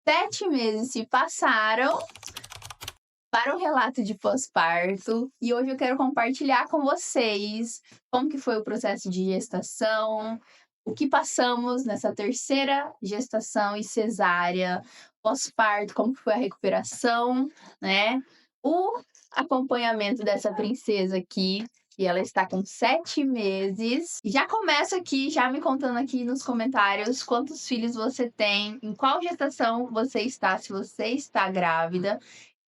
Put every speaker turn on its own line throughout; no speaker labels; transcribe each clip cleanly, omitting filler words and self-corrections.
7 meses se passaram para o relato de pós-parto e hoje eu quero compartilhar com vocês como que foi o processo de gestação, o que passamos nessa terceira gestação e cesárea, pós-parto, como que foi a recuperação, né? O acompanhamento dessa princesa aqui, que ela está com 7 meses. Já começa aqui, já me contando aqui nos comentários quantos filhos você tem, em qual gestação você está, se você está grávida.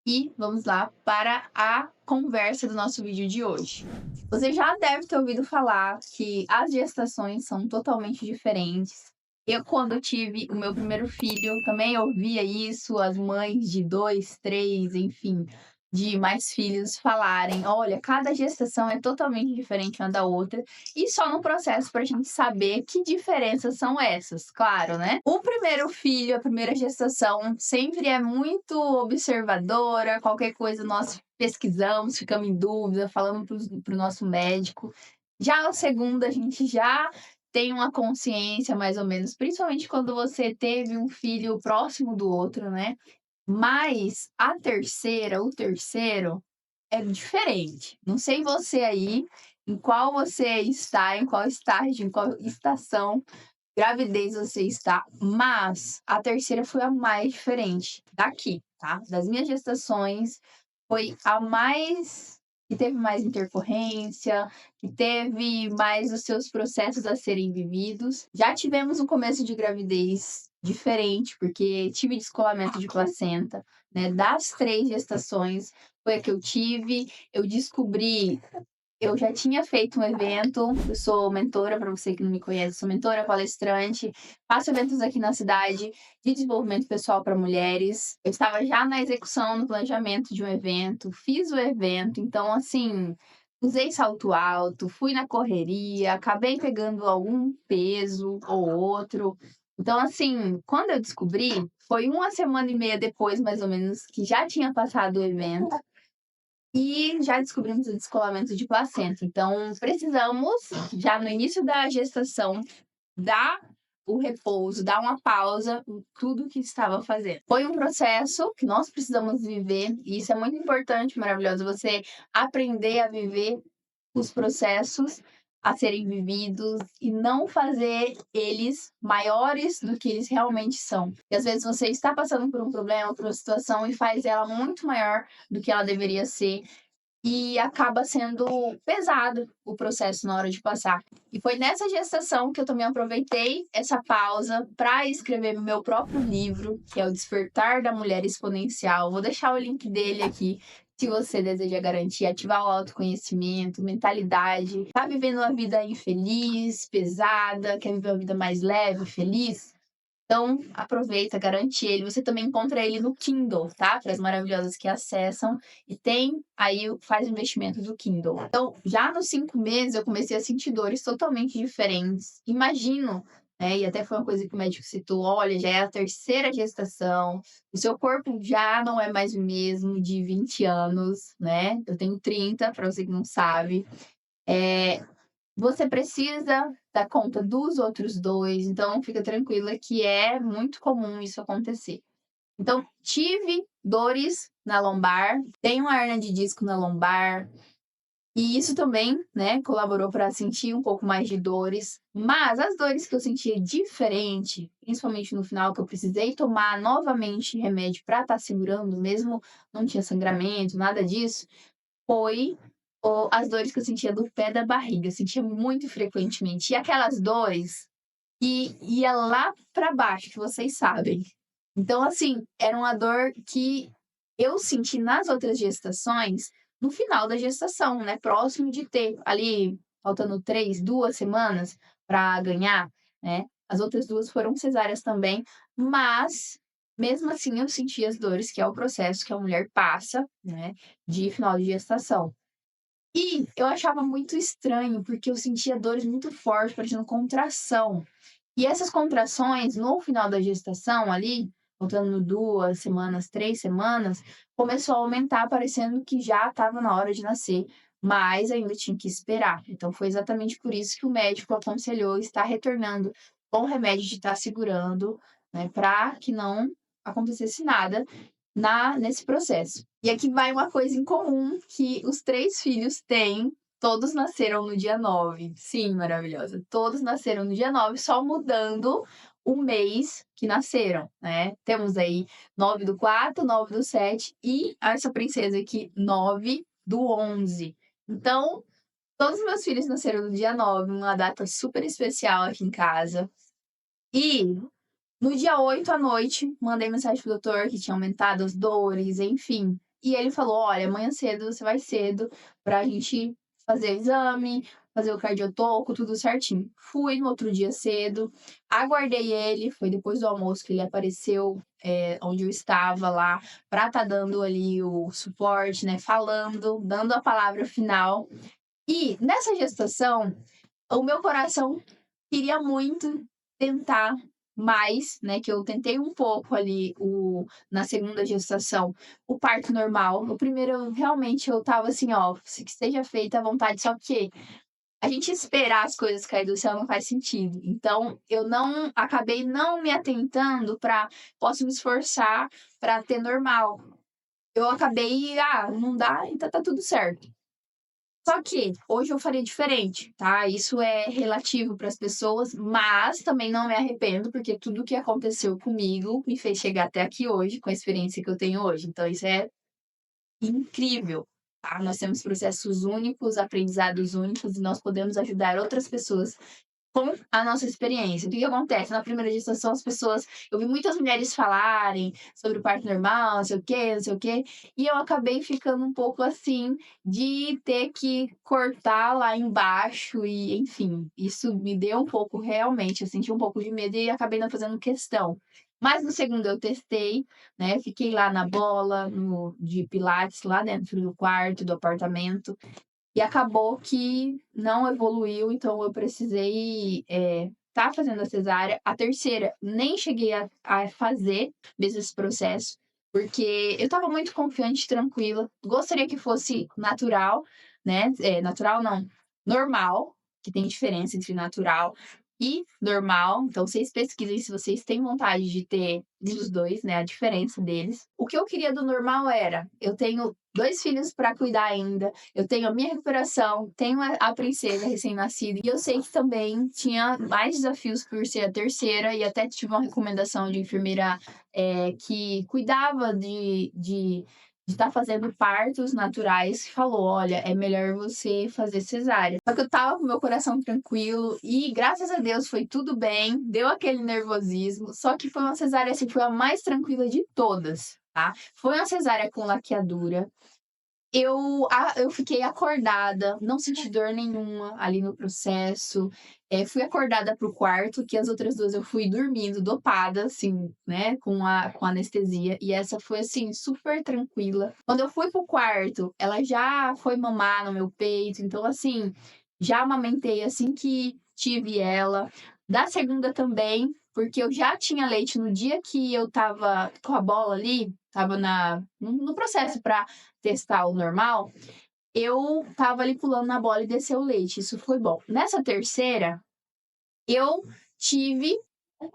E vamos lá para a conversa do nosso vídeo de hoje. Você já deve ter ouvido falar que as gestações são totalmente diferentes. Eu, quando tive o meu primeiro filho, também ouvia isso, as mães de 2, 3, enfim, de mais filhos falarem: olha, cada gestação é totalmente diferente uma da outra, e só no processo para a gente saber que diferenças são essas, claro, né? O primeiro filho, a primeira gestação, sempre é muito observadora, qualquer coisa nós pesquisamos, ficamos em dúvida, falamos para o nosso médico. Já a segunda, a gente já tem uma consciência mais ou menos, principalmente quando você teve um filho próximo do outro, né? Mas a terceira, o terceiro, é diferente. Não sei você aí, em qual você está, em qual estágio, em qual estação gravidez você está, mas a terceira foi a mais diferente daqui, tá? Das minhas gestações, foi a mais que teve mais intercorrência, que teve mais os seus processos a serem vividos. Já tivemos um começo de gravidez diferente, porque tive descolamento de placenta, né? Das 3 gestações, foi a que eu tive. Eu descobri eu já tinha feito um evento, eu sou mentora, para você que não me conhece, sou mentora, palestrante, faço eventos aqui na cidade de desenvolvimento pessoal para mulheres. Eu estava já na execução, no planejamento de um evento, fiz o evento, então assim, usei salto alto, fui na correria, acabei pegando algum peso ou outro. Então, assim, quando eu descobri, foi 1 semana e meia depois, mais ou menos, que já tinha passado o evento. E já descobrimos o descolamento de placenta. Então, precisamos, já no início da gestação, dar o repouso, dar uma pausa em tudo que estava fazendo. Foi um processo que nós precisamos viver, e isso é muito importante, maravilhoso, você aprender a viver os processos a serem vividos e não fazer eles maiores do que eles realmente são. E às vezes você está passando por um problema, por uma situação e faz ela muito maior do que ela deveria ser e acaba sendo pesado o processo na hora de passar. E foi nessa gestação que eu também aproveitei essa pausa para escrever meu próprio livro, que é O Despertar da Mulher Exponencial. Vou deixar o link dele aqui, se você deseja garantir, ativar o autoconhecimento, mentalidade. Tá vivendo uma vida infeliz, pesada, quer viver uma vida mais leve, feliz? Então, aproveita, garante ele. Você também encontra ele no Kindle, tá? Para as maravilhosas que acessam. E tem aí, faz o investimento do Kindle. Então, já nos 5 meses, eu comecei a sentir dores totalmente diferentes. Imagino, né? E até foi uma coisa que o médico citou: olha, já é a terceira gestação, o seu corpo já não é mais o mesmo de 20 anos, né? Eu tenho 30, para você que não sabe. Você precisa dar conta dos outros 2, então fica tranquila que é muito comum isso acontecer. Então, tive dores na lombar, tenho uma hernia de disco na lombar, e isso também, né, colaborou para sentir um pouco mais de dores. Mas as dores que eu sentia diferente, principalmente no final, que eu precisei tomar novamente remédio para estar segurando, mesmo não tinha sangramento, nada disso, foi as dores que eu sentia do pé da barriga, eu sentia muito frequentemente. E aquelas dores que ia lá para baixo, que vocês sabem. Então, assim, era uma dor que eu senti nas outras gestações, no final da gestação, né? Próximo de ter ali, faltando 3, 2 semanas para ganhar, né? As outras 2 foram cesáreas também, mas mesmo assim eu senti as dores, que é o processo que a mulher passa, né? De final de gestação. E eu achava muito estranho, porque eu sentia dores muito fortes, parecendo contração. E essas contrações, no final da gestação ali, faltando 2 semanas, 3 semanas, começou a aumentar, parecendo que já estava na hora de nascer, mas ainda tinha que esperar. Então foi exatamente por isso que o médico aconselhou estar retornando com o remédio de estar segurando, né, para que não acontecesse nada nesse processo. E aqui vai uma coisa em comum que os 3 filhos têm, todos nasceram no dia 9. Sim, maravilhosa. Todos nasceram no dia 9, só mudando o mês que nasceram, né. Temos aí 9/4, 9/7 e essa princesa aqui, 9/11. Então, todos os meus filhos nasceram no dia 9, uma data super especial aqui em casa. E no dia 8 à noite, mandei mensagem pro doutor que tinha aumentado as dores, enfim. E ele falou: "Olha, amanhã cedo você vai cedo pra gente fazer o exame, fazer o cardiotoco, tudo certinho". Fui no outro dia cedo, aguardei ele, foi depois do almoço que ele apareceu, onde eu estava lá, pra estar dando ali o suporte, né, falando, dando a palavra final. E nessa gestação, o meu coração queria muito tentar mais, né, que eu tentei um pouco ali na segunda gestação, o parto normal. No primeiro eu realmente eu estava assim: "Ó, se que seja feita a vontade", só que a gente esperar as coisas cair do céu não faz sentido. Então eu não acabei não me atentando pra posso me esforçar pra ter normal. Eu acabei: "Ah, não dá, então tá tudo certo". Só que hoje eu faria diferente, tá? Isso é relativo para as pessoas, mas também não me arrependo, porque tudo que aconteceu comigo me fez chegar até aqui hoje, com a experiência que eu tenho hoje. Então, isso é incrível, tá? Nós temos processos únicos, aprendizados únicos, e nós podemos ajudar outras pessoas com a nossa experiência. O que que acontece? Na primeira gestação, as pessoas eu vi muitas mulheres falarem sobre o parto normal, não sei o quê, não sei o quê, e eu acabei ficando um pouco assim, de ter que cortar lá embaixo e, enfim, isso me deu um pouco realmente, eu senti um pouco de medo e acabei não fazendo questão. Mas no segundo eu testei, né, fiquei lá na bola, de pilates, lá dentro do quarto, do apartamento, e acabou que não evoluiu, então eu precisei, tá fazendo a cesárea. A terceira nem cheguei a fazer mesmo esse processo, porque eu estava muito confiante, tranquila. Gostaria que fosse natural, né, natural não, normal, que tem diferença entre natural e normal. Então vocês pesquisem se vocês têm vontade de ter um dos 2, né, a diferença deles. O que eu queria do normal era, eu tenho 2 filhos para cuidar ainda, eu tenho a minha recuperação, tenho a princesa recém-nascida, e eu sei que também tinha mais desafios por ser a terceira, e até tive uma recomendação de enfermeira, que cuidava de estar fazendo partos naturais, que falou: "Olha, é melhor você fazer cesárea". Só que eu estava com meu coração tranquilo e, graças a Deus, foi tudo bem, deu aquele nervosismo, só que foi uma cesárea, assim, foi a mais tranquila de todas, tá. Foi uma cesárea com laqueadura, eu fiquei acordada, não senti dor nenhuma ali no processo, fui acordada para o quarto, que as outras 2 eu fui dormindo dopada, assim, né, com anestesia, e essa foi, assim, super tranquila. Quando eu fui para o quarto, ela já foi mamar no meu peito, então, assim, já amamentei assim que tive ela. Da segunda também, porque eu já tinha leite no dia que eu estava com a bola ali, estava no processo para testar o normal, eu estava ali pulando na bola e desceu o leite, isso foi bom. Nessa terceira, eu tive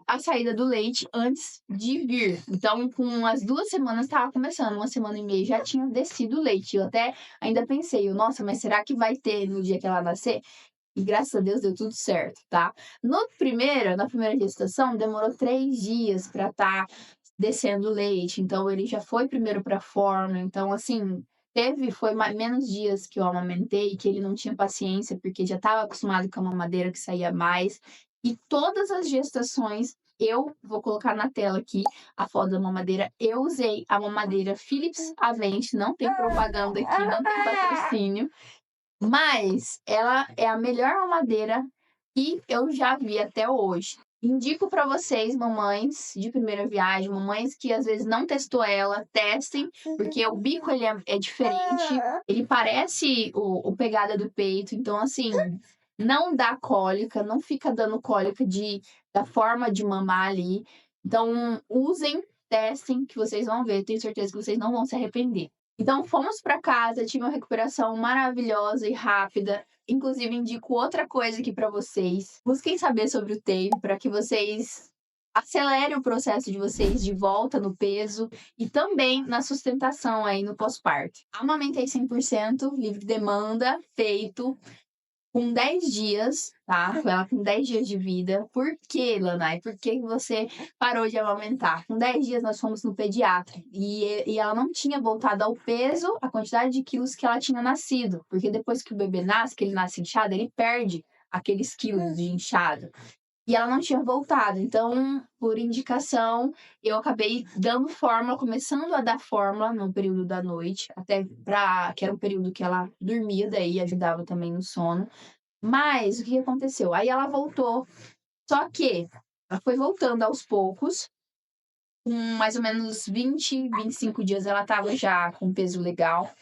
a saída do leite antes de vir, então com as 2 semanas estava começando, 1 semana e meia já tinha descido o leite, eu até ainda pensei: "Nossa, mas será que vai ter no dia que ela nascer?". E graças a Deus deu tudo certo, tá. Na primeira gestação, demorou 3 dias para estar descendo o leite, então ele já foi primeiro pra fórmula, então assim, foi menos dias que eu amamentei, que ele não tinha paciência, porque já estava acostumado com a mamadeira que saía mais. E todas as gestações, eu vou colocar na tela aqui a foto da mamadeira, eu usei a mamadeira Philips Avent, não tem propaganda aqui, não tem patrocínio, mas ela é a melhor mamadeira que eu já vi até hoje. Indico para vocês, mamães de primeira viagem, mamães que às vezes não testou ela, testem, porque o bico ele é diferente, ele parece o pegada do peito, então assim, não dá cólica, não fica dando cólica da forma de mamar ali. Então usem, testem, que vocês vão ver, tenho certeza que vocês não vão se arrepender. Então fomos para casa, tive uma recuperação maravilhosa e rápida. Inclusive indico outra coisa aqui para vocês, busquem saber sobre o TAVE para que vocês acelere o processo de vocês de volta no peso e também na sustentação aí no pós-parto. Amamentei 100%, livre demanda, feito. Com 10 dias, tá? Ela com 10 dias de vida. Por quê, Lanai? Por que você parou de amamentar? Com 10 dias nós fomos no pediatra e ela não tinha voltado ao peso, a quantidade de quilos que ela tinha nascido. Porque depois que o bebê nasce, que ele nasce inchado, ele perde aqueles quilos de inchado. E ela não tinha voltado. Então, por indicação, eu acabei dando fórmula, começando a dar fórmula no período da noite, até que era um período que ela dormia, daí ajudava também no sono. Mas o que aconteceu? Aí ela voltou, só que ela foi voltando aos poucos, com mais ou menos 25 dias ela estava já com peso legal.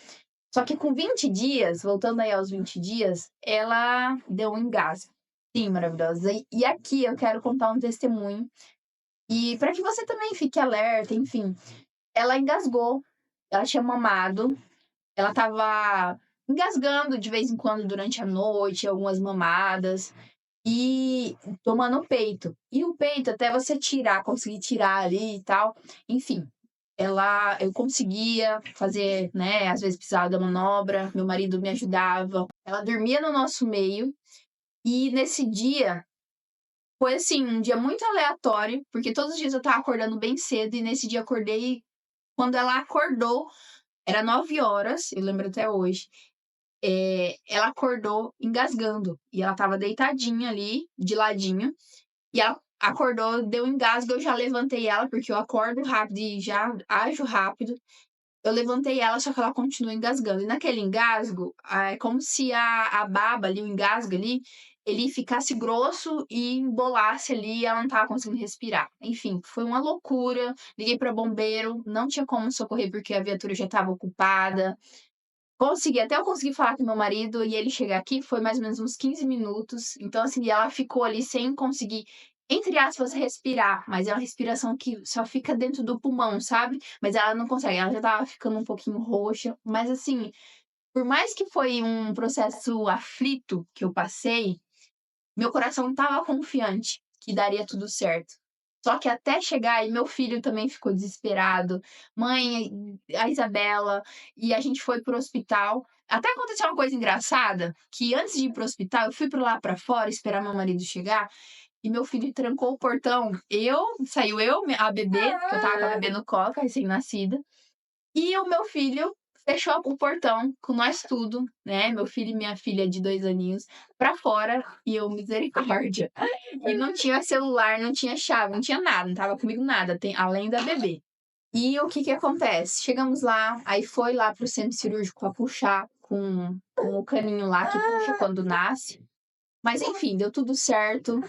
Só que com 20 dias, voltando aí aos 20 dias, ela deu um engasgo. Sim, maravilhosa. E aqui eu quero contar um testemunho. E para que você também fique alerta, enfim. Ela engasgou, ela tinha mamado, ela estava engasgando de vez em quando durante a noite, algumas mamadas, e tomando peito. E o peito, até você tirar, conseguir tirar ali e tal, enfim. Eu conseguia fazer, né? Às vezes precisava da manobra, meu marido me ajudava. Ela dormia no nosso meio, e nesse dia foi assim, um dia muito aleatório, porque todos os dias eu tava acordando bem cedo, e nesse dia acordei quando ela acordou, era 9 horas, eu lembro até hoje. Ela acordou engasgando, e ela tava deitadinha ali, de ladinho, e ela acordou, deu engasgo, eu já levantei ela, porque eu acordo rápido e já ajo rápido. Eu levantei ela, só que ela continua engasgando. E naquele engasgo, é como se a baba ali, o engasgo ali, ele ficasse grosso e embolasse ali e ela não tava conseguindo respirar. Enfim, foi uma loucura. Liguei para bombeiro, não tinha como socorrer porque a viatura já estava ocupada. Até eu consegui falar com meu marido e ele chegar aqui, foi mais ou menos uns 15 minutos. Então, assim, ela ficou ali sem conseguir, entre aspas, respirar, mas é uma respiração que só fica dentro do pulmão, sabe? Mas ela não consegue, ela já tava ficando um pouquinho roxa. Mas, assim, por mais que foi um processo aflito que eu passei, meu coração estava confiante que daria tudo certo. Só que até chegar, e meu filho também ficou desesperado, mãe, a Isabela, e a gente foi pro hospital. Até aconteceu uma coisa engraçada, que antes de ir pro hospital, eu fui por lá para fora esperar meu marido chegar, e meu filho trancou o portão. Saiu eu, a bebê, que eu tava com a bebê no colo, recém-nascida, e o meu filho fechou o portão com nós tudo, né? Meu filho e minha filha de 2 aninhos pra fora e eu, misericórdia. E não tinha celular, não tinha chave, não tinha nada, não tava comigo nada, além da bebê. E o que que acontece? Chegamos lá, aí foi lá pro centro cirúrgico pra puxar com o caninho lá que puxa quando nasce. Mas enfim, deu tudo certo.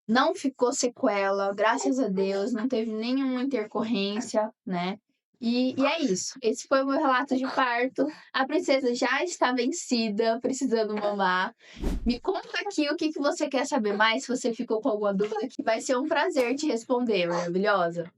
Não ficou sequela, graças a Deus, não teve nenhuma intercorrência, né? E é isso. Esse foi o meu relato de parto. A princesa já está vencida, precisando mamar. Me conta aqui o que que você quer saber mais, se você ficou com alguma dúvida, que vai ser um prazer te responder, maravilhosa.